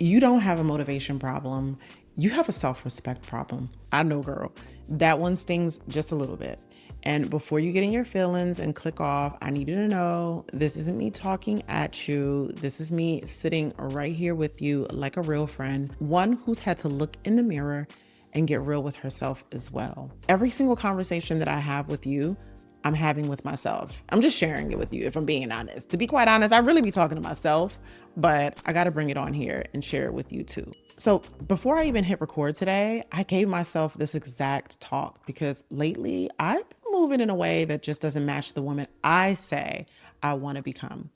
You don't have a motivation problem. You have a self-respect problem. I know, girl. That one stings just a little bit. And before you get in your feelings and click off, I need you to know this isn't me talking at you. This is me sitting right here with you like a real friend, one who's had to look in the mirror and get real with herself as well. Every single conversation that I have with you, I'm having with myself. I'm just sharing it with you if I'm being honest. To be quite honest, I really be talking to myself, but I gotta bring it on here and share it with you too. So before I even hit record today, I gave myself this exact talk because lately I've been moving in a way that just doesn't match the woman I say I wanna become.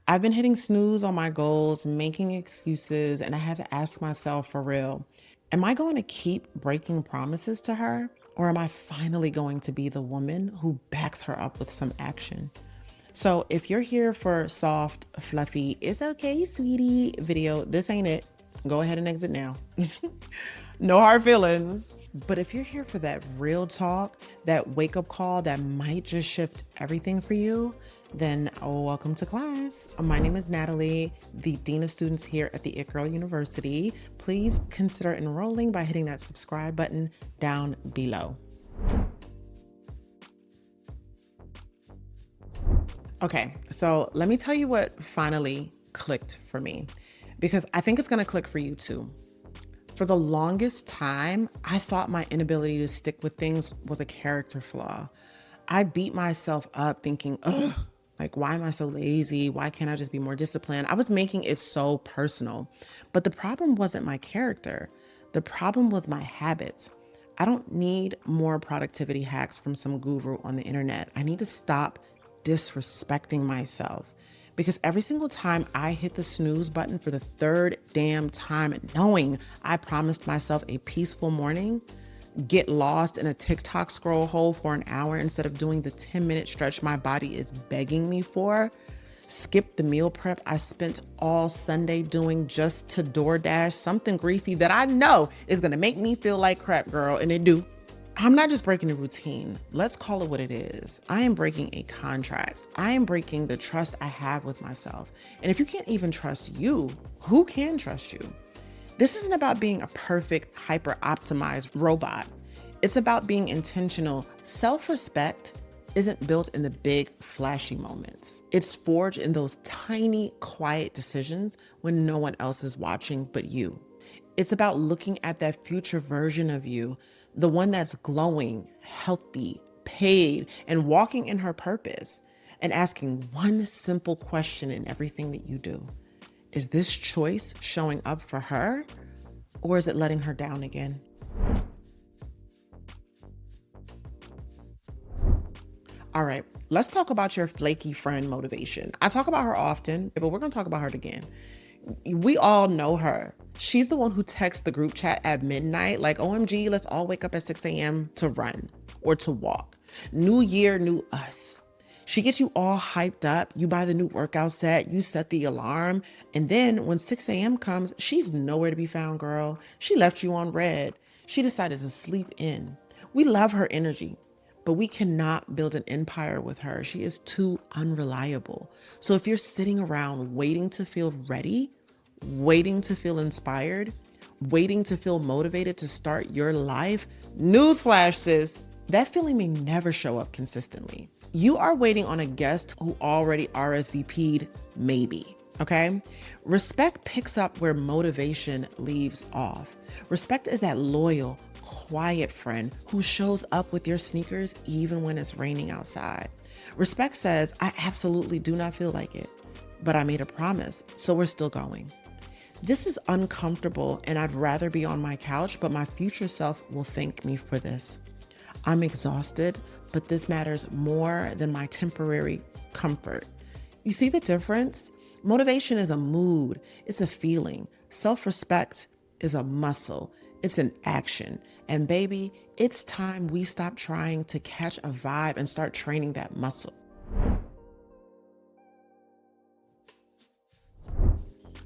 I've been hitting snooze on my goals, making excuses, and I had to ask myself for real, am I going to keep breaking promises to her? Or am I finally going to be the woman who backs her up with some action? So if you're here for soft, fluffy, it's okay, sweetie video, this ain't it. Go ahead and exit now. No hard feelings. But if you're here for that real talk, that wake up call that might just shift everything for you, then welcome to class. My name is Natalie, the Dean of Students here at the It Girl University. Please consider enrolling by hitting that subscribe button down below. Okay, so let me tell you what finally clicked for me, because I think it's gonna click for you too. For the longest time, I thought my inability to stick with things was a character flaw. I beat myself up thinking, ugh, like, why am I so lazy? Why can't I just be more disciplined? I was making it so personal. But the problem wasn't my character. The problem was my habits. I don't need more productivity hacks from some guru on the internet. I need to stop disrespecting myself. Because every single time I hit the snooze button for the third damn time, knowing I promised myself a peaceful morning, get lost in a TikTok scroll hole for an hour instead of doing the 10-minute stretch my body is begging me for, skip the meal prep I spent all Sunday doing just to DoorDash something greasy that I know is gonna make me feel like crap, girl, and it do. I'm not just breaking a routine. Let's call it what it is. I am breaking a contract. I am breaking the trust I have with myself. And if you can't even trust you, who can trust you? This isn't about being a perfect, hyper-optimized robot. It's about being intentional. Self-respect isn't built in the big, flashy moments. It's forged in those tiny, quiet decisions when no one else is watching but you. It's about looking at that future version of you, the one that's glowing, healthy, paid, and walking in her purpose, and asking one simple question in everything that you do. Is this choice showing up for her, or is it letting her down again? All right, let's talk about your flaky friend motivation. I talk about her often, but we're gonna talk about her again. We all know her. She's the one who texts the group chat at midnight, like, OMG, let's all wake up at 6 a.m. to run or to walk. New year, new us. She gets you all hyped up. You buy the new workout set, you set the alarm. And then when 6 a.m. comes, she's nowhere to be found, girl. She left you on red. She decided to sleep in. We love her energy, but we cannot build an empire with her. She is too unreliable. So if you're sitting around waiting to feel ready, waiting to feel inspired, waiting to feel motivated to start your life, newsflash, sis, that feeling may never show up consistently. You are waiting on a guest who already RSVP'd, maybe, okay? Respect picks up where motivation leaves off. Respect is that loyal, quiet friend who shows up with your sneakers even when it's raining outside. Respect says, I absolutely do not feel like it, but I made a promise, so we're still going. This is uncomfortable and I'd rather be on my couch, but my future self will thank me for this. I'm exhausted, but this matters more than my temporary comfort. You see the difference? Motivation is a mood, it's a feeling. Self-respect is a muscle, it's an action. And baby, it's time we stop trying to catch a vibe and start training that muscle.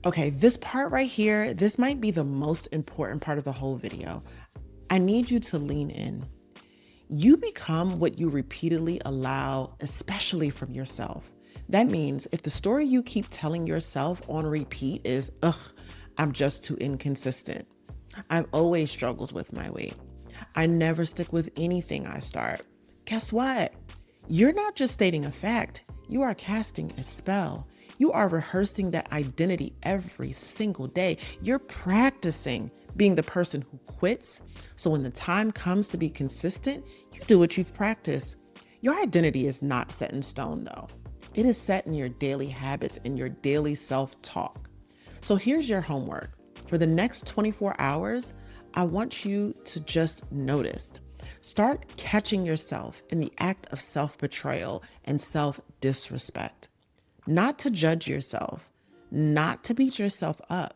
Okay, this part right here, this might be the most important part of the whole video. I need you to lean in. You become what you repeatedly allow, especially from yourself. That means if the story you keep telling yourself on repeat is, ugh, I'm just too inconsistent. I've always struggled with my weight. I never stick with anything I start. Guess what? You're not just stating a fact, you are casting a spell. You are rehearsing that identity every single day. You're practicing being the person who quits. So when the time comes to be consistent, you do what you've practiced. Your identity is not set in stone though. It is set in your daily habits and your daily self-talk. So here's your homework. For the next 24 hours, I want you to just notice. Start catching yourself in the act of self-betrayal and self-disrespect. Not to judge yourself, not to beat yourself up,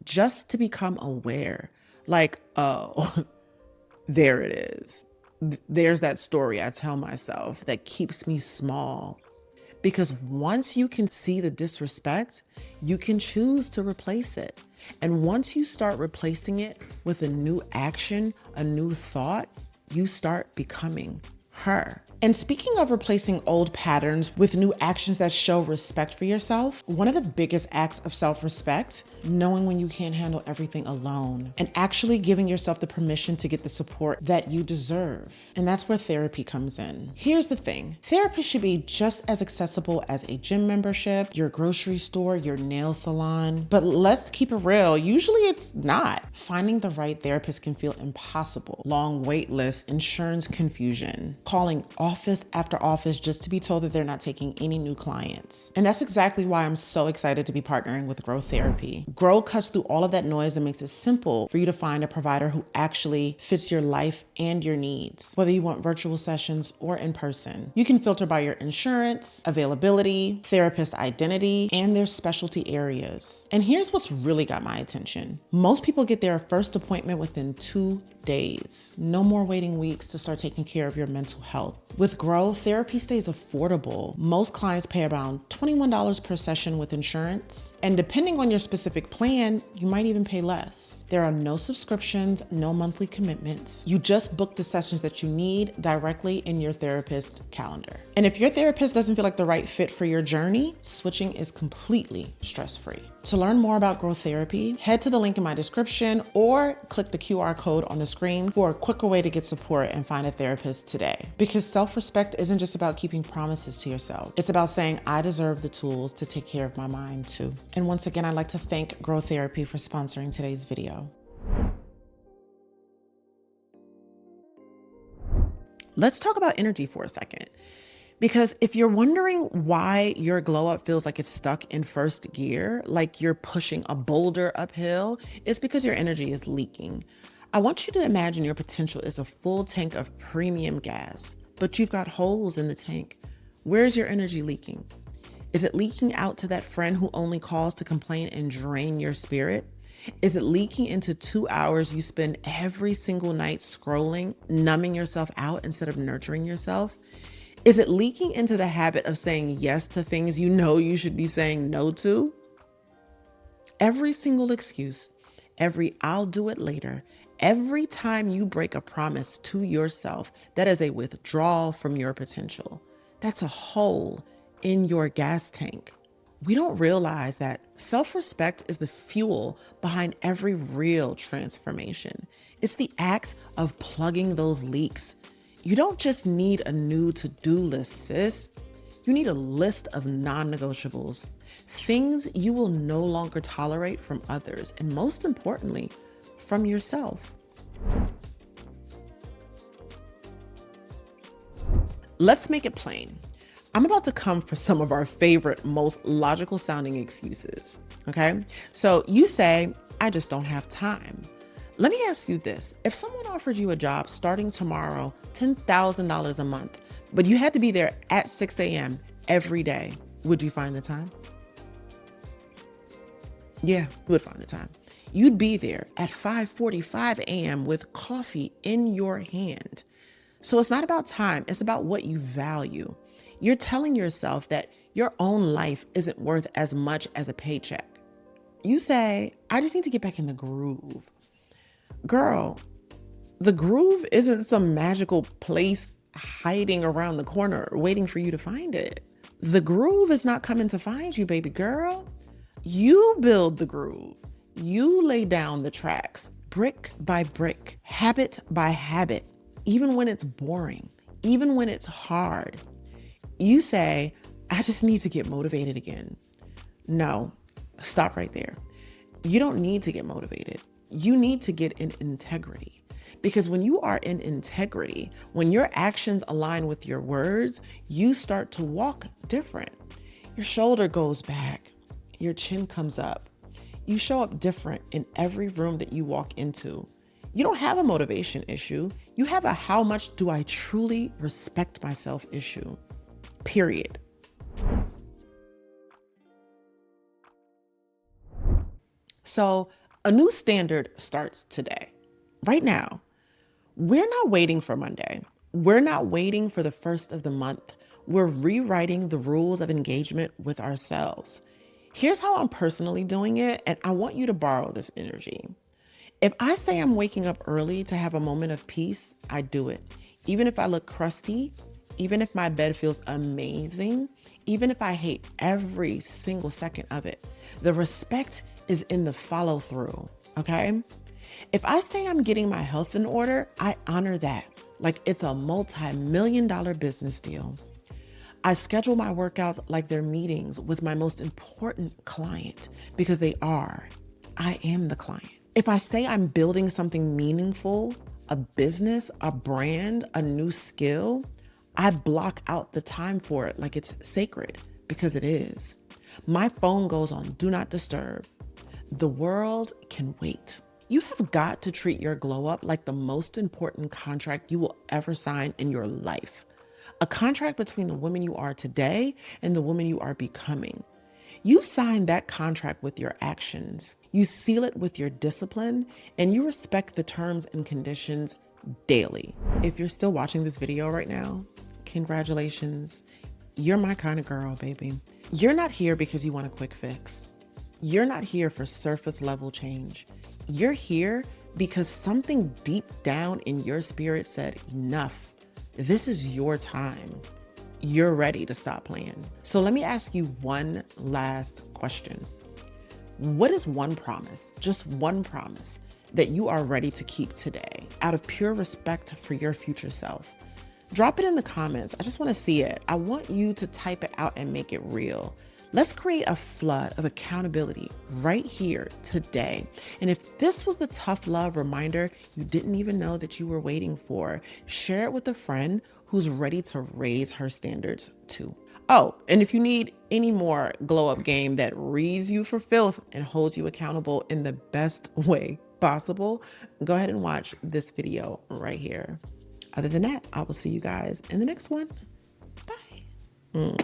just to become aware. Like, oh, there it is. There's that story I tell myself that keeps me small. Because once you can see the disrespect, you can choose to replace it. And once you start replacing it with a new action, a new thought, you start becoming her. And speaking of replacing old patterns with new actions that show respect for yourself, one of the biggest acts of self-respect, knowing when you can't handle everything alone and actually giving yourself the permission to get the support that you deserve. And that's where therapy comes in. Here's the thing. Therapy should be just as accessible as a gym membership, your grocery store, your nail salon. But let's keep it real. Usually it's not. Finding the right therapist can feel impossible. Long wait lists, insurance confusion, calling office after office just to be told that they're not taking any new clients. And that's exactly why I'm so excited to be partnering with Grow Therapy. Grow cuts through all of that noise and makes it simple for you to find a provider who actually fits your life and your needs, whether you want virtual sessions or in person. You can filter by your insurance, availability, therapist identity, and their specialty areas. And here's what's really got my attention. Most people get their first appointment within 2 days. No more waiting weeks to start taking care of your mental health. With Grow, therapy stays affordable. Most clients pay around $21 per session with insurance. And depending on your specific plan, you might even pay less. There are no subscriptions, no monthly commitments. You just book the sessions that you need directly in your therapist's calendar. And if your therapist doesn't feel like the right fit for your journey, switching is completely stress-free. To learn more about Grow Therapy, head to the link in my description or click the QR code on the screen for a quicker way to get support and find a therapist today. Because self-respect isn't just about keeping promises to yourself. It's about saying, I deserve the tools to take care of my mind too. And once again, I'd like to thank Grow Therapy for sponsoring today's video. Let's talk about energy for a second. Because if you're wondering why your glow up feels like it's stuck in first gear, like you're pushing a boulder uphill, it's because your energy is leaking. I want you to imagine your potential is a full tank of premium gas, but you've got holes in the tank. Where's your energy leaking? Is it leaking out to that friend who only calls to complain and drain your spirit? Is it leaking into 2 hours you spend every single night scrolling, numbing yourself out instead of nurturing yourself? Is it leaking into the habit of saying yes to things you know you should be saying no to? Every single excuse, every I'll do it later, every time you break a promise to yourself, that is a withdrawal from your potential. That's a hole in your gas tank. We don't realize that self-respect is the fuel behind every real transformation. It's the act of plugging those leaks. You don't just need a new to-do list, sis. You need a list of non-negotiables, things you will no longer tolerate from others, and most importantly, from yourself. Let's make it plain. I'm about to come for some of our favorite, most logical sounding excuses, okay? So you say, I just don't have time. Let me ask you this. If someone offered you a job starting tomorrow, $10,000 a month, but you had to be there at 6 a.m. every day, would you find the time? Yeah, you would find the time. You'd be there at 5:45 a.m. with coffee in your hand. So it's not about time, it's about what you value. You're telling yourself that your own life isn't worth as much as a paycheck. You say, I just need to get back in the groove. Girl, the groove isn't some magical place hiding around the corner waiting for you to find it. The groove is not coming to find you, baby girl. You build the groove. You lay down the tracks brick by brick, habit by habit, even when it's boring, even when it's hard. You say, I just need to get motivated again. No, stop right there. You don't need to get motivated. You need to get in integrity. Because when you are in integrity, when your actions align with your words, you start to walk different. Your shoulder goes back, your chin comes up. You show up different in every room that you walk into. You don't have a motivation issue. You have a how much do I truly respect myself issue. Period. So a new standard starts today, right now. We're not waiting for Monday. We're not waiting for the first of the month. We're rewriting the rules of engagement with ourselves. Here's how I'm personally doing it, and I want you to borrow this energy. If I say I'm waking up early to have a moment of peace, I do it. Even if I look crusty, even if my bed feels amazing, even if I hate every single second of it. The respect is in the follow through, okay? If I say I'm getting my health in order, I honor that like it's a multi-million-dollar business deal. I schedule my workouts like they're meetings with my most important client because they are. I am the client. If I say I'm building something meaningful, a business, a brand, a new skill, I block out the time for it like it's sacred because it is. My phone goes on do not disturb. The world can wait. You have got to treat your glow up like the most important contract you will ever sign in your life. A contract between the woman you are today and the woman you are becoming. You sign that contract with your actions. You seal it with your discipline, and you respect the terms and conditions daily. If you're still watching this video right now, congratulations. You're my kind of girl, baby. You're not here because you want a quick fix. You're not here for surface level change. You're here because something deep down in your spirit said, enough. This is your time. You're ready to stop playing. So let me ask you one last question. What is one promise, just one promise, that you are ready to keep today out of pure respect for your future self? Drop it in the comments. I just want to see it. I want you to type it out and make it real. Let's create a flood of accountability right here today. And if this was the tough love reminder you didn't even know that you were waiting for, share it with a friend who's ready to raise her standards too. Oh, and if you need any more glow up game that reads you for filth and holds you accountable in the best way possible, go ahead and watch this video right here. Other than that, I will see you guys in the next one. Bye.